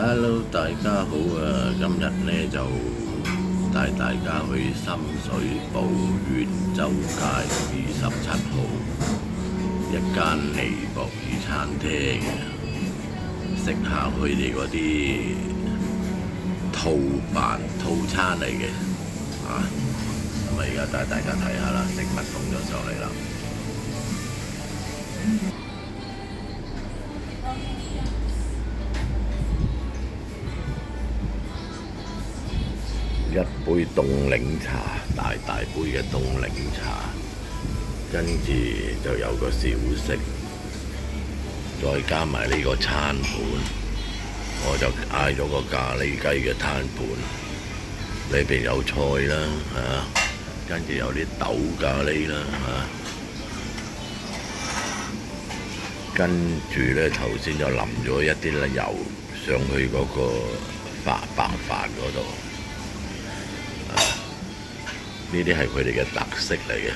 Hello，大家好啊！今日呢就帶大家去深水埗元州街27號一間尼泊爾餐廳食下佢哋嗰啲套餐嚟嘅啊！咁啊，而家帶大家睇下啦，食物送咗上嚟啦。一杯凍檸茶，大大杯嘅凍檸茶，跟住就有個小食，再加埋呢個餐盤，我就嗌咗個咖喱雞嘅餐盤，裏邊有菜啦跟住有啲豆咖喱啦跟住呢頭先就淋咗一啲油上去嗰個白飯嗰度。呢啲係佢哋嘅特色嚟嘅。